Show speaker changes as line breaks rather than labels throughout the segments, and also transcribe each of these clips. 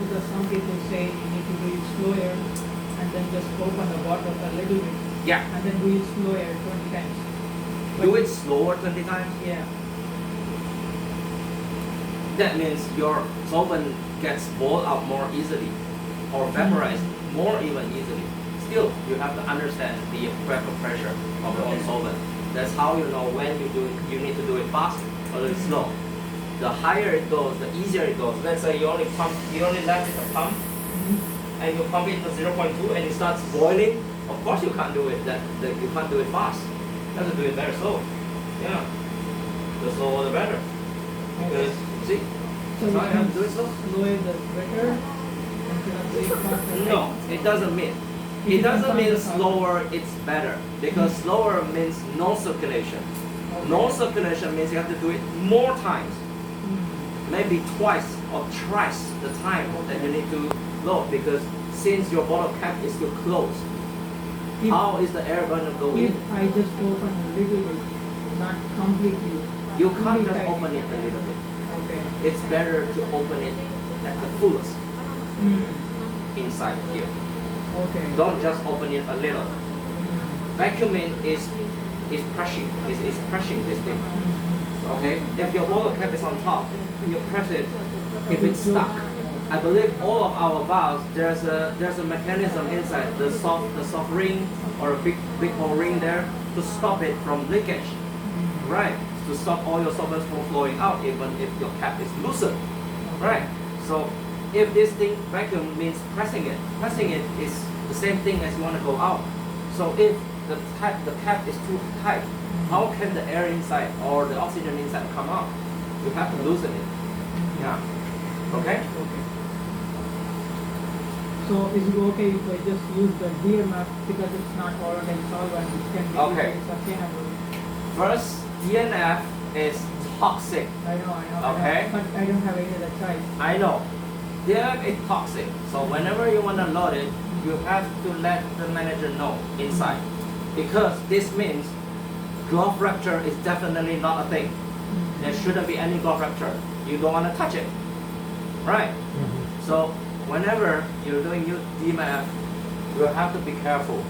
Because some people say you need to do it slower and then just open the bottle a little bit
Yeah.
and then do it slower 20 times.
Do it slower 20 times.
Yeah.
That means your solvent gets boiled out more easily or vaporized more even easily. Still, you have to understand the vapor pressure of your own solvent. That's how you know when you need to do it fast or a little slow. The higher it goes, the easier it goes. Let's say you only left it a pump and you pump it to 0.2 and it starts boiling. Of course you can't do it you can't do it fast. You have to do it very slow. Yeah. The slower the better. Because see?
So we
you have
can
to do it slow.
slower the better instead of doing fast.
No, it doesn't mean. It doesn't mean slower it's better. Because slower means no circulation. No circulation means you have to do it more times. Maybe twice or thrice the time that you need to load, because since your bottle cap is still closed, how is the air going to go
If
in?
I just open a little bit, not completely.
You can't just
Completely
open it a little bit.
Okay.
It's better to open it at the fullest inside here.
Okay.
Don't just open it a little. Vacuuming is pressing. Is pressing this thing. Okay? If your bottle cap is on top, you press it. If it's stuck, I believe all of our valves there's a mechanism inside the soft ring or a big hole ring there to stop it from leakage, right? To stop all your solvents from flowing out, even if your cap is loosened, right? So if this thing vacuum means pressing it is the same thing as you want to go out. So if the cap is too tight, how can the air inside or the oxygen inside come out? You have to loosen it. Yeah. Okay?
Okay. So is it okay if I just use the DMF because it's not volatile solvent, it can be
Okay.
sustainable?
First, DNF is toxic.
I know.
Okay.
But I don't have any other choice.
I know. DNF is toxic. So whenever you want to load it, you have to let the manager know inside. Because this means glove rupture is definitely not a thing. There shouldn't be any glove rupture. You don't want to touch it. Right? So whenever you're doing DMF, you have to be careful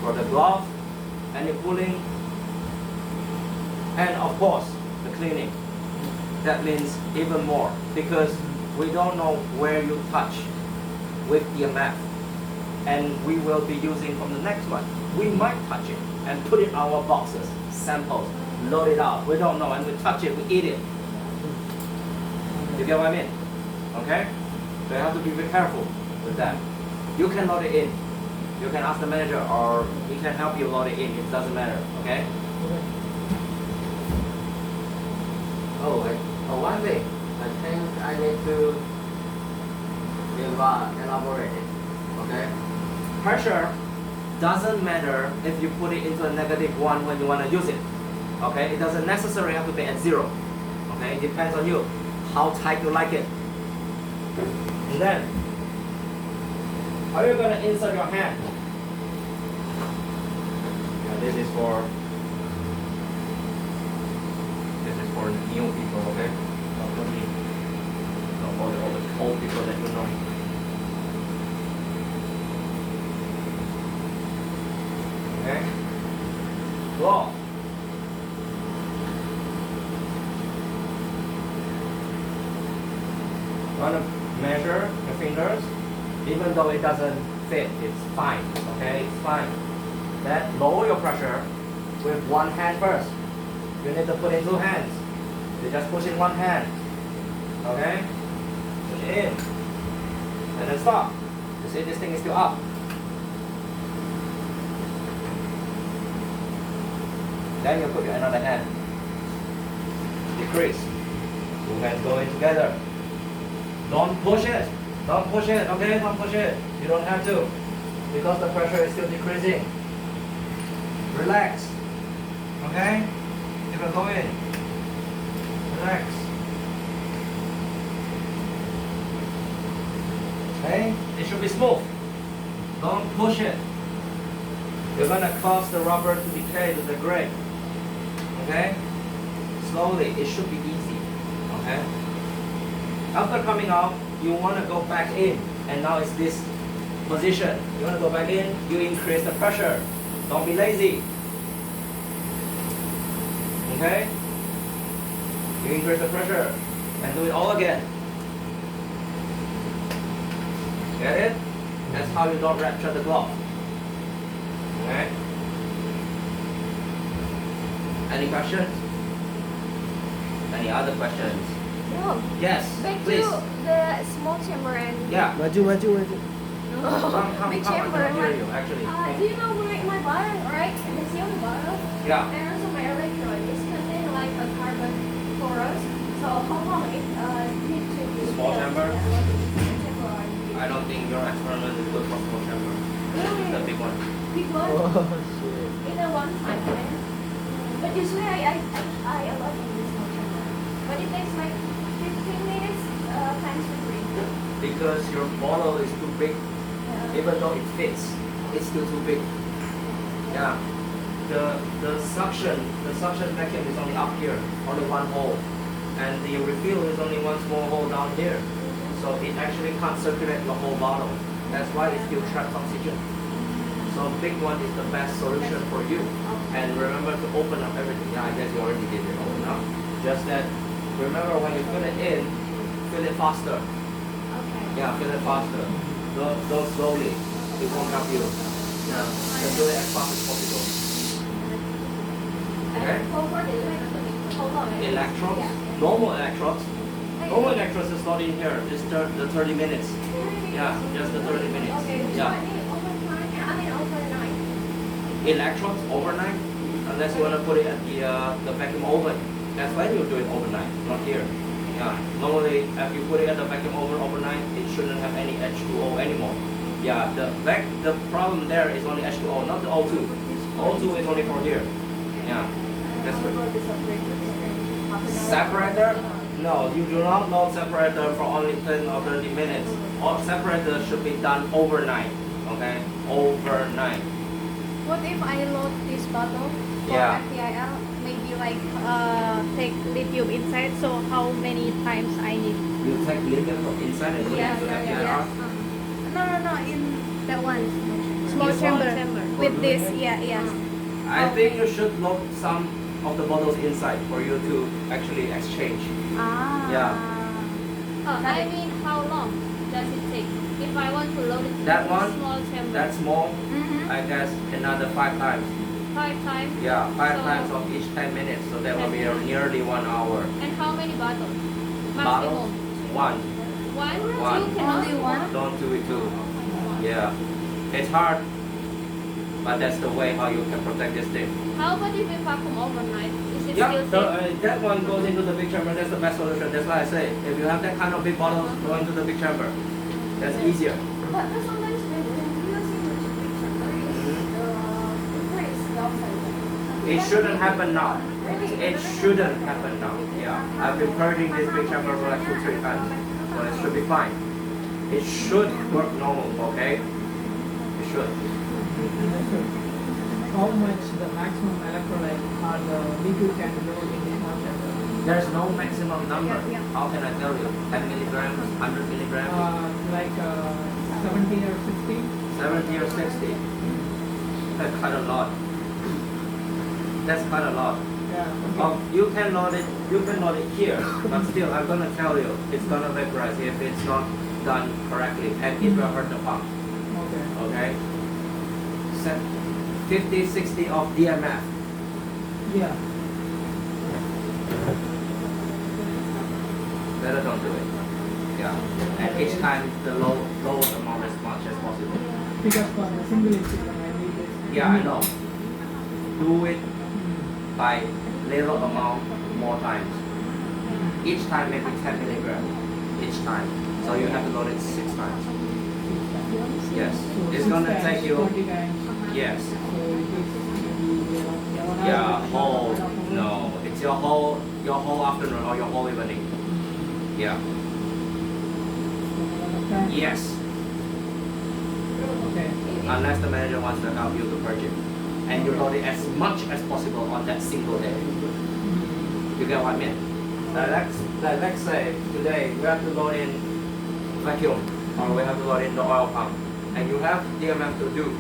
for the glove, any pulling, and of course the cleaning. That means even more because we don't know where you touch with DMF, and we will be using from the next one. We might touch it and put it in our boxes, samples, load it out. We don't know, and we touch it, we eat it. You get what I mean? Okay? So you have to be very careful with that. You can load it in. You can ask the manager or he can help you load it in. It doesn't matter. Okay? One thing. I think I need to elaborate it. Okay? Pressure doesn't matter if you put it into a -1 when you want to use it. Okay? It doesn't necessarily have to be at 0. Okay? It depends on you. How tight you like it. And then, how are you going to insert your hand? This is for new people, okay? Not for me. Not for all the old people that you know. Okay? Glove. Want to measure your fingers, even though it doesn't fit, it's fine. Okay, it's fine. Then lower your pressure with one hand first. You need to put in 2 hands. You just push in 1 hand. Okay? Push it in. And then stop. You see this thing is still up. Then you put your another hand. Decrease. 2 hands going together. Don't push it. Don't push it, okay? Don't push it. You don't have to. Because the pressure is still decreasing. Relax. Okay? Keep it going. Relax. Okay? It should be smooth. Don't push it. You're gonna cause the rubber to decay to degrade. Okay? Slowly. It should be easy. Okay? After coming out, you want to go back in, and now it's this position. You want to go back in, you increase the pressure. Don't be lazy. Okay? You increase the pressure and do it all again. Get it? That's how you don't rupture the glove. Okay? Any questions? Any other questions?
No.
Yes,
Back
please.
to the small chamber and
Yeah.
Maju.
big
Come,
chamber.
I can hear you actually.
Do you know my bottle, right? The seal bottle.
Yeah.
And also my electrode is contain like a carbon porous. So how long it need to be
Small
filled?
chamber?
Yeah, what is the chamber are you
I don't think your experiment is good for small chamber.
Really?
The big one.
Big one?
Oh shit.
In a one time, right? But usually I love in this small chamber. But it takes like 15 minutes times 3.
Because your bottle is too big.
Yeah.
Even though it fits, it's still too big. Yeah. The suction vacuum is only up here, only one hole. And the refill is only one small hole down here. So it actually can't circulate the whole bottle. That's why it still traps oxygen. So big one is the best solution for you. And remember to open up everything. Yeah, I guess you already did it, open up. Just that, remember when you fill it in, fill it faster.
Okay.
Yeah, fill it faster. Don't slowly. It won't help you. Yeah, just do it as fast as possible. Okay?
Forward electrode. Hold on.
Electrodes,
Yeah.
normal electrodes. Normal electrodes is not in here. It's the 30 minutes. Yeah, just the 30 minutes.
Okay, so
Yeah.
I need overnight. I mean overnight.
Electrodes overnight, unless you want to put it at the vacuum oven. That's when you do it overnight, not here. Yeah. Normally, if you put it at the vacuum oven overnight, it shouldn't have any H2O anymore. Yeah. The problem there is only H2O, not the O2. O2 is only for here. Yeah. That's
I'll
right.
go to separator.
Separator? No, you do not load separator for only 10 or 30 minutes. All separator should be done overnight. Okay? Overnight.
What if I load this bottle for
Yeah.
FTIL? Maybe like take lithium inside. So how many times I need?
You take lithium from inside and put it into FDR.
No. In that one. Small
This
chamber.
one?
With this, yes.
I think you should load some of the bottles inside for you to actually exchange. Yeah.
I mean, how long does it take? If I want to load it
That
into
one?
small chamber.
That's small.
Mhm.
I guess another 5 times.
5 times.
Yeah, 5
So-
times of each 10 minutes. So that will be nearly 1 hour.
And how many bottles?
Bottles?
Maximum.
One.
One? You cannot do one?
Don't do it too. Yeah. It's hard, but that's the way how you can protect this thing.
How about if we vacuum overnight? Is it
Yeah,
still safe?
that one goes into the big chamber. That's the best solution. That's why I say, if you have that kind of big bottles, go into the big chamber. That's easier.
But sometimes when we are seeing the picture, the place outside.
It shouldn't happen now. It shouldn't happen now. Yeah, I've been purging this big chamber for like 2-3 times, so it should be fine. It should work normal, okay? It should.
How much the maximum electrolyte or the liquid can go in the small chamber?
There's no maximum number.
Yeah.
How can I tell you? 10 milligrams, 100 milligrams,
Like 70 or 60?
70 or 60. That's quite a lot. That's quite a lot.
Yeah. Okay.
You can load it here, but still, I'm gonna tell you, it's gonna vaporize if it's not done correctly, and it will hurt the pump.
Okay.
Okay? Set 50, 60 of DMF.
Yeah.
Better don't do it. Yeah. And each time the lowest amount as much as possible.
Because for the single incident, I need this.
Yeah, I know. Do it by little amount more times. Each time maybe 10 milligrams. Each time. So you have to load it 6 times. Yes.
So
It's
6
gonna
times,
take you.
20 times.
Yes.
So it takes maybe 1 hour.
Yeah, whole. No. It's your whole afternoon or your whole evening. Yeah. Yes.
Okay.
Unless the manager wants to help you to purge it. And you load it as much as possible on that single day. You get what I mean? let's say today we have to load in vacuum or we have to load in the oil pump, and you have DMF to do.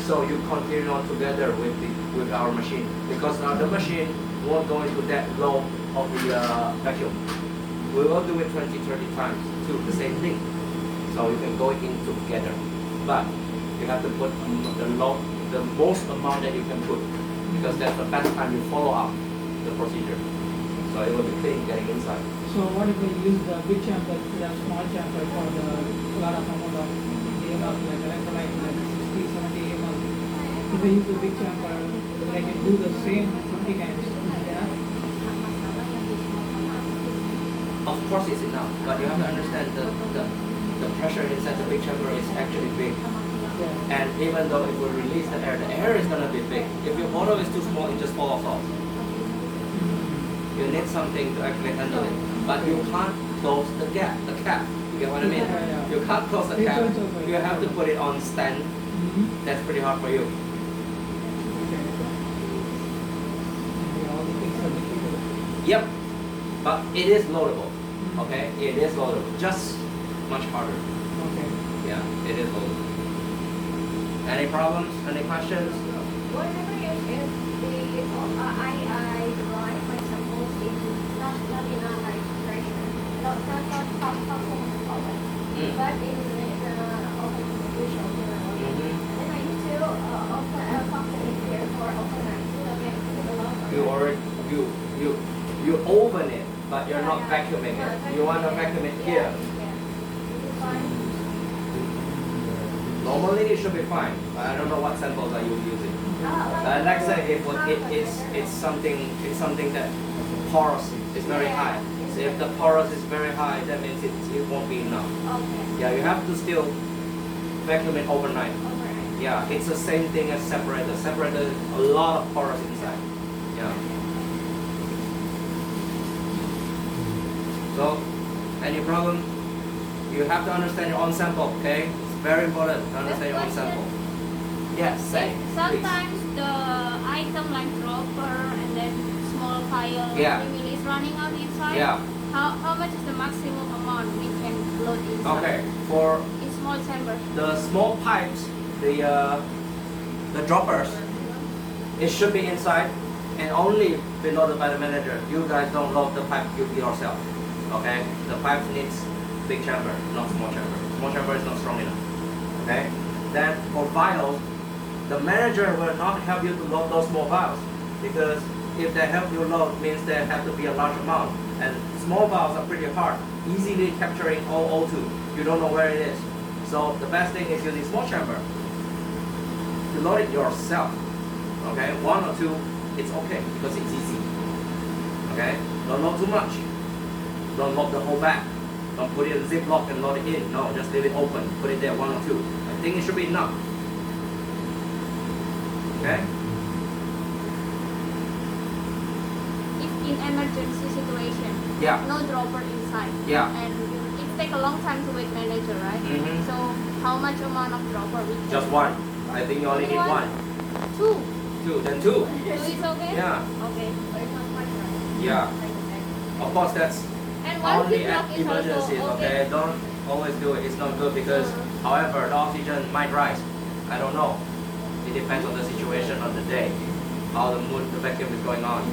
So you continue on together with our machine, because now the machine won't go into that low of the vacuum. We will do it 20-30 times to the same thing. So you can go in together, but you have to put the most amount that you can put, because that's the best time you follow up the procedure. So it will be clean getting inside.
So what if we use the big chamber instead of small chamber for the lot of amount of ml, like electrolyte, like 60-70 ml? If we use the big chamber, I can do the same 50 times. Yeah.
Of course it's enough, but you have to understand the pressure inside the big chamber is actually big.
Yeah.
And even though if we release the air is gonna be big. If your bottle is too small, it just falls off. You need something to actually handle it. But you can't close the cap. You get what I mean?
Yeah.
You can't close the cap.
It's also
You have to put it on stand. That's pretty hard for you.
Okay. Yeah, all the things are difficult.
Yep. But it is loadable. Okay? It is loadable. Just much harder.
Okay.
Yeah, it is loadable. Any problems? Any questions?
Whenever I run my samples in not in a high pressure, not power, but in open condition. Then I need to open it here for overnight so that I can put it along.
You already you open it, but you're not vacuuming it. You want to vacuum it here. Normally it should be fine, but I don't know what samples are you using. Let's say if it's something that porous is very high. So if the porous is very high, that means it won't be enough.
Okay.
Yeah, you have to still vacuum it overnight.
Overnight.
Yeah, it's the same thing as separator. Separator is a lot of porous inside. Yeah. So, any problem? You have to understand your own sample, okay? It's very important to understand your own sample. Yes, say.
Sometimes the item like dropper and then small file
Yeah.
is running out inside.
Yeah.
How much is the maximum amount we can load inside?
Okay. For
In small chamber.
the small pipes, the droppers, it should be inside and only be loaded by the manager. You guys don't load the pipe yourself. Okay? The pipe needs big chamber, not small chamber. Small chamber is not strong enough. Okay? Then for vials, the manager will not help you to load those small vials, because if they help you load means there have to be a large amount, and small vials are pretty hard, easily capturing all O2. You don't know where it is. So the best thing is using small chamber. You load it yourself. Okay? 1 or 2, it's okay because it's easy. Okay? Don't load too much. Don't load the whole bag. Don't put it in a ziplock and load it in. No, just leave it open. Put it there, 1 or 2. I think it should be enough. Okay?
If in emergency situation,
Yeah.
no dropper inside.
Yeah.
And it take a long time to wait manager, right?
Mhm.
So how much amount of dropper we can?
Just 1. I think you only need 1.
2.
2, then 2.
2 is okay?
Yeah.
Okay.
But it's not much, right?
Yeah. Of course, that's
And one
only
ziplock
at
is
emergencies,
also
okay? Don't always do it. It's not good because, however, the oxygen might rise. I don't know. It depends on the situation of the day, how the mood, the vacuum is going on.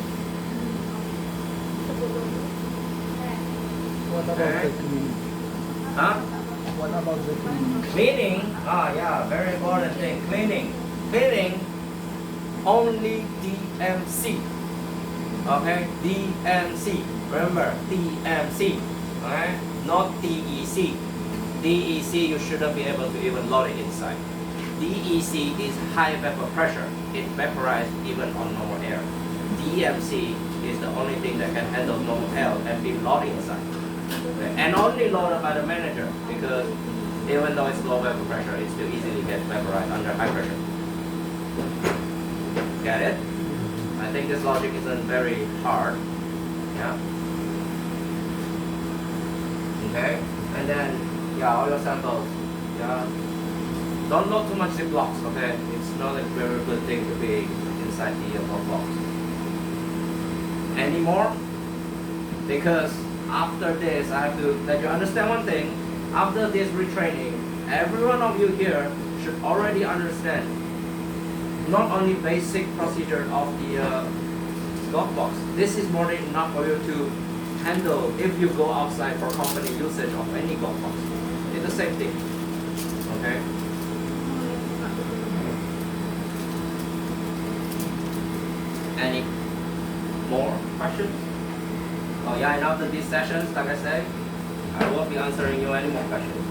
What about
Okay.
the cleaning?
Huh?
What about the cleaning?
Cleaning, yeah, very important thing. Cleaning. Cleaning, only DMC. Okay? DMC. Remember, DMC. Okay? Not DEC. DEC, you shouldn't be able to even load it inside. DEC is high vapor pressure. It vaporizes even on normal air. DMC is the only thing that can handle normal air and be loaded inside. Okay? And only loaded by the manager, because even though it's low vapor pressure, it still easily gets vaporized under high pressure. Get it? I think this logic isn't very hard. Yeah. Okay? And then, yeah, all your samples. Yeah. Don't load too much ziplocs, okay? It's not a very good thing to be inside the box. Any more? Because after this, I have to let you understand one thing. After this retraining, every one of you here should already understand not only basic procedure of the golf box. This is more than enough for you to handle if you go outside for company usage of any golf box. It's the same thing. Okay? Any more questions? Oh yeah, and after these sessions, like I say, I won't be answering you any more questions.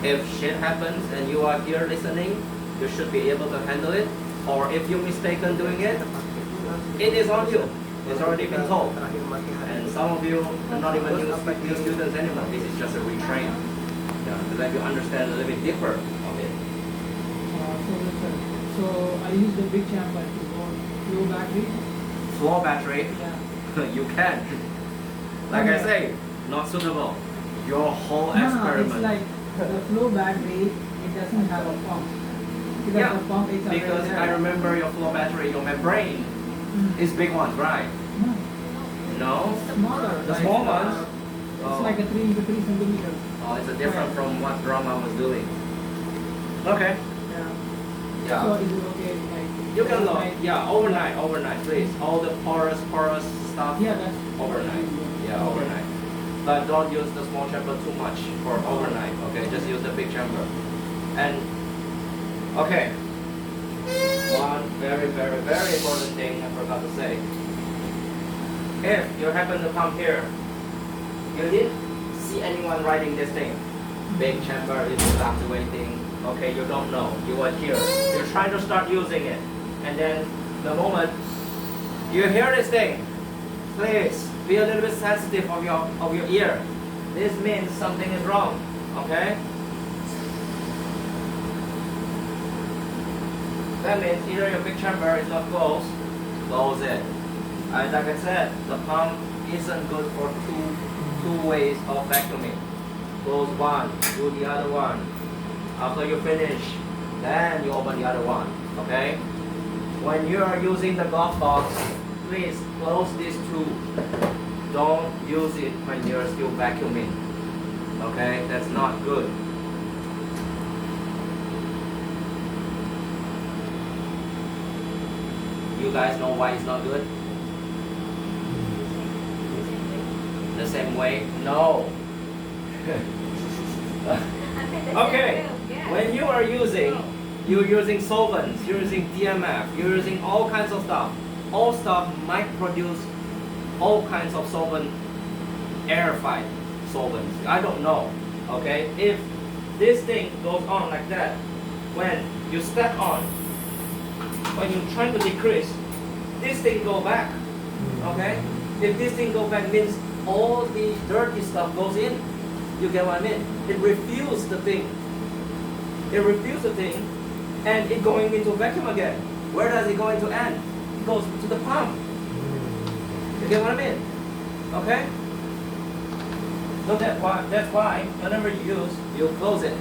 If shit happens and you are here listening, you should be able to handle it. Or if you're mistaken doing it, it is on you. It's already been told. And some of you are not even new students anymore. This is just a retrain. To let you understand a little bit deeper of it.
So I use the big chamber to go low battery.
Slow battery,
Yeah.
you can. Like I say, not suitable. Your whole
No,
experiment.
it's like the flow battery, it doesn't have a pump. Because
Yeah,
the pump is already
because
there.
I remember your flow battery, your membrane is big ones, right?
No,
No?
smaller.
The
like,
small ones?
It's
Oh.
like a 3 into 3 centimeters.
Oh, it's a different from what drama was doing. Okay.
Yeah. So
Yeah.
is it okay? Like
You can look.
overnight?
Yeah, overnight, please. All the porous stuff.
Yeah, that's
Overnight. Yeah, overnight. But don't use the small chamber too much for overnight. Okay, just use the big chamber. And okay. One very important thing I forgot to say. If you happen to come here, you didn't see anyone writing this thing. Big chamber is evacuating. Okay, you don't know. You are here. You're trying to start using it. And then the moment you hear this thing, please be a little bit sensitive of your ear. This means something is wrong. Okay? That means either your big chamber is not closed, close it. And like I said, the pump isn't good for two ways of vacuuming. Close one, do the other one. After you finish, then you open the other one. Okay? When you are using the golf box, please close these two. Don't use it when you're still vacuuming. Okay? That's not good. You guys know why it's not good? The same way? No. Okay. When you are you're using solvents, you're using DMF, you're using all kinds of stuff. All stuff might produce all kinds of solvent, aerified solvents. I don't know. Okay? If this thing goes on like that, when you step on, when you're trying to decrease, this thing go back. Okay? If this thing go back means all the dirty stuff goes in. You get what I mean? It refuels the thing. It refuels the thing and it going into vacuum again. Where does it going to end? It goes to the pump. You get what I mean? Okay? So that's why whenever you use, you close it.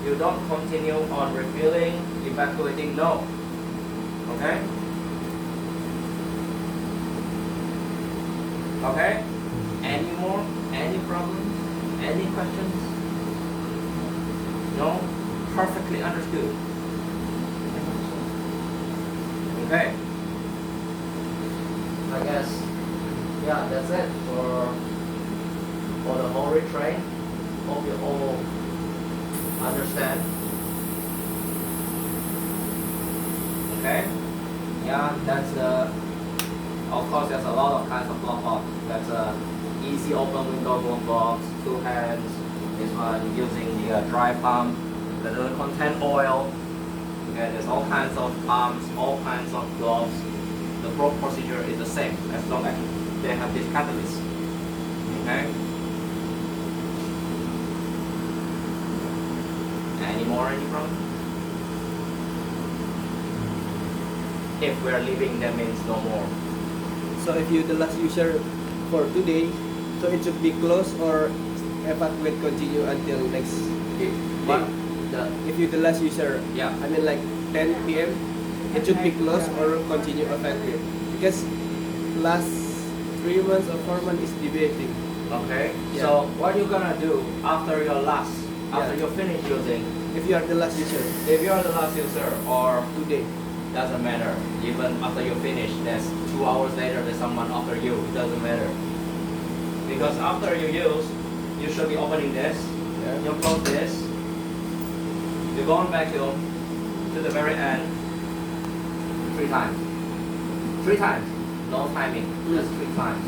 You don't continue on refilling, evacuating, no. Okay? Okay? Any more? Any problems? Any questions? No? Perfectly understood. Okay. I guess, yeah, that's it for the whole retrain. Hope you all understand. Okay? Yeah, that's of course there's a lot of kinds of glove box. That's easy open window glove box, 2 hands. This one using the dry pump that doesn't contain oil. Okay, there's all kinds of pumps, all kinds of gloves. The procedure is the same as long as they have this catalyst. Okay? Any more, any problem? If we're leaving, that means no more.
So if you're the last user for today, so it should be closed or evacuate continue until next day. If you're the last user,
Yeah.
I mean like 10 p.m., it should be closed or continue evacuate. Because last 3 months or 4 months is debating.
Okay.
Yeah.
So what you're gonna do after
Yeah.
you finish using,
If you are the last user,
if you are the last user or
today.
doesn't matter. Even after you finish, there's 2 hours later there's someone after you. It doesn't matter. Because after you use, you should be opening this.
Yeah.
You close this. You go on vacuum to the very end 3 times. 3 times. No timing. Just 3 times.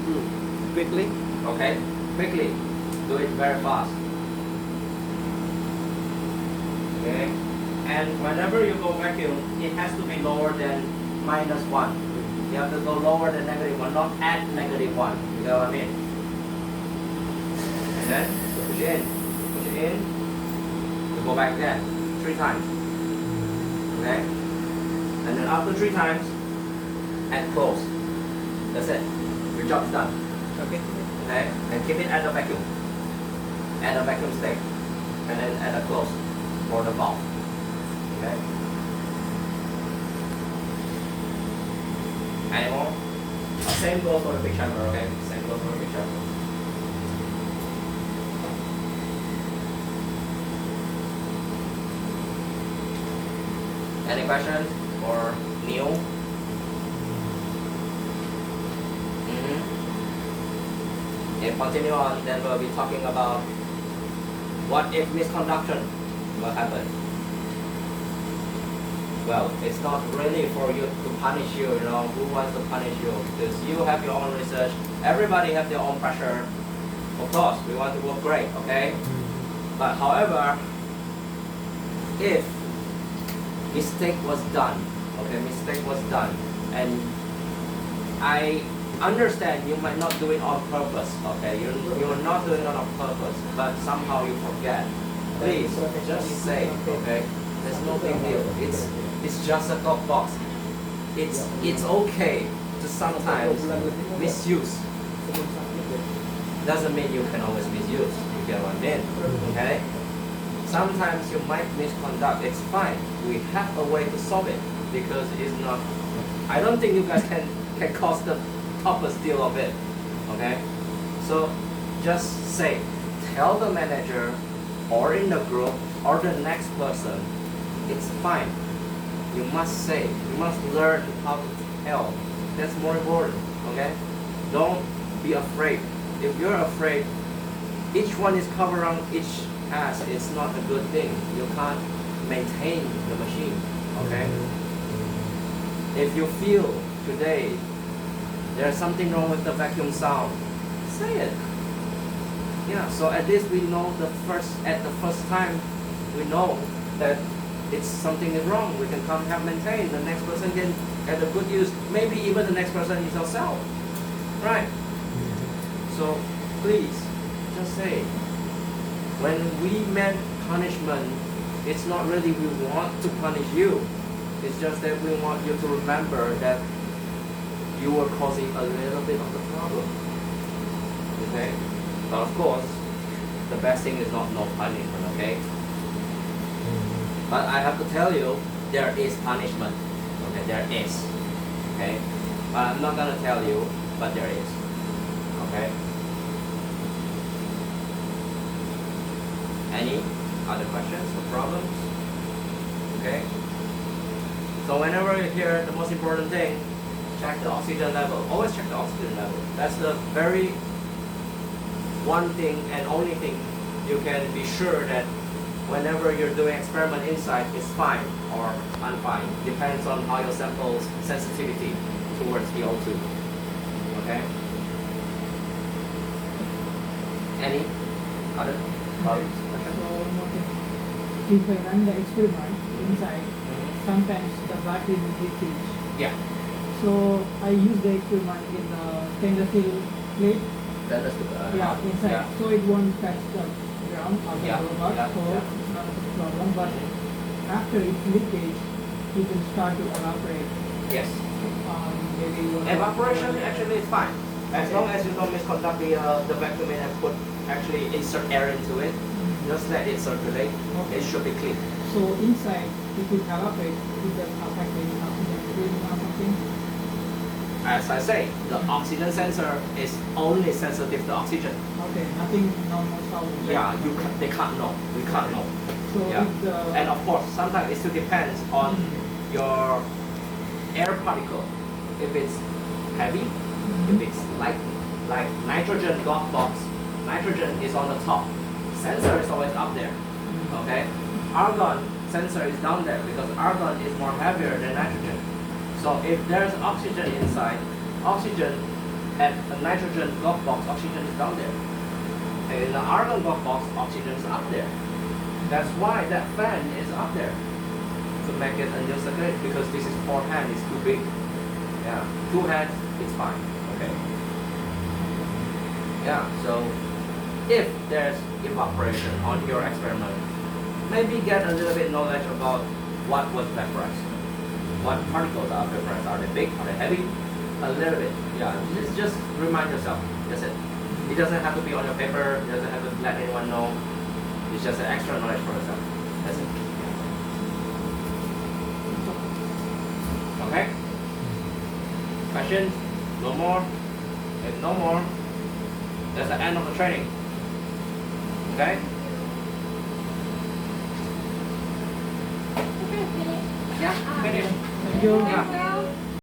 Quickly.
Okay? Quickly. Do it very fast. Okay? And whenever you go vacuum, it has to be lower than -1. You have to go lower than -1, not at -1. You know what I mean? And then push it in. Push it in. You go back again. 3 times. Okay? And then after 3 times, and close. That's it. Your job's done.
Okay.
Okay? And keep it at the vacuum. At the vacuum state. And then at the close for the valve. Okay? Any more? Same goes for the big chamber, okay? Same goes for the big chamber. Any questions or new? If continue on, then we'll be talking about what if misconduction will happen. Well, it's not really for you to punish you, you know, who wants to punish you? Because you have your own research, everybody have their own pressure. Of course, we want to work great, okay? But however, if mistake was done, okay, mistake was done, and I understand you might not do it on purpose, okay? You're not doing it on purpose, but somehow you forget. Please, just say, okay? There's no big deal. It's just a top box. It's okay to sometimes misuse. Doesn't mean you can always misuse. You get what I mean? Okay? Sometimes you might misconduct. It's fine. We have a way to solve it because it's not. I don't think you guys can cause the toughest deal of it. Okay? So just say, tell the manager or in the group or the next person, it's fine. You must say, you must learn how to tell. That's more important. Okay? Don't be afraid. If you're afraid, each one is covering each ass. It's not a good thing. You can't maintain the machine. Okay? If you feel today there's something wrong with the vacuum sound, say it. Yeah, so at least we know at the first time we know that it's something is wrong. We can come have maintained. The next person can get a good use. Maybe even the next person is yourself. Right? So please just say, when we meant punishment, it's not really we want to punish you. It's just that we want you to remember that you were causing a little bit of the problem. Okay? But of course, the best thing is not no punishment, okay? But I have to tell you, there is punishment. Okay, there is. Okay? But I'm not gonna tell you, but there is. Okay? Any other questions or problems? Okay? So whenever you hear the most important thing, check the oxygen level. Always check the oxygen level. That's the very one thing and only thing you can be sure that whenever you're doing experiment inside, it's fine or unfine. Depends on how your sample's sensitivity towards the O2. Okay? Any other problems?
So one more thing. If I run the experiment inside, sometimes the battery will leakage.
Yeah.
So I use the experiment in the stainless steel plate.
That is
Inside.
yeah.
So it won't touch the ground or the
Yeah,
robot,
yeah,
so
yeah.
it's not a problem. But after it's leakage, it will start to evaporate.
Yes.
Maybe
Evaporation actually is fine. As long as you don't misconduct the vacuum and put actually insert air into it, just let it circulate.
Okay.
It should be clean.
So inside, if it evaporates, it does affect the oxygen or something.
as I say, the oxygen sensor is only sensitive to oxygen.
Okay, nothing normal sound.
Yeah, they can't know. We can't know.
So
Yeah.
if the
And of course, sometimes it still depends on your air particle. If it's heavy, if it's light, like nitrogen golf box, nitrogen is on the top. Sensor is always up there. Okay? Argon sensor is down there because argon is more heavier than nitrogen. So if there's oxygen inside, oxygen at a nitrogen golf box, oxygen is down there. And in the argon golf box, oxygen is up there. That's why that fan is up there to make it a new circulate because this is 4 hand, it's too big. Yeah, 2 hands, it's fine. Okay. Yeah, so if there's evaporation on your experiment, maybe get a little bit knowledge about what was vaporized. What particles are vaporized? Are they big? Are they heavy? A little bit. Yeah, just remind yourself. That's it. It doesn't have to be on your paper. It doesn't have to let anyone know. It's just an extra knowledge for yourself. That's it. Okay? Questions? No more? If no more, that's the end of the training. Okay?
Okay, finish.
Yeah, finish.
Thank you.
Yeah.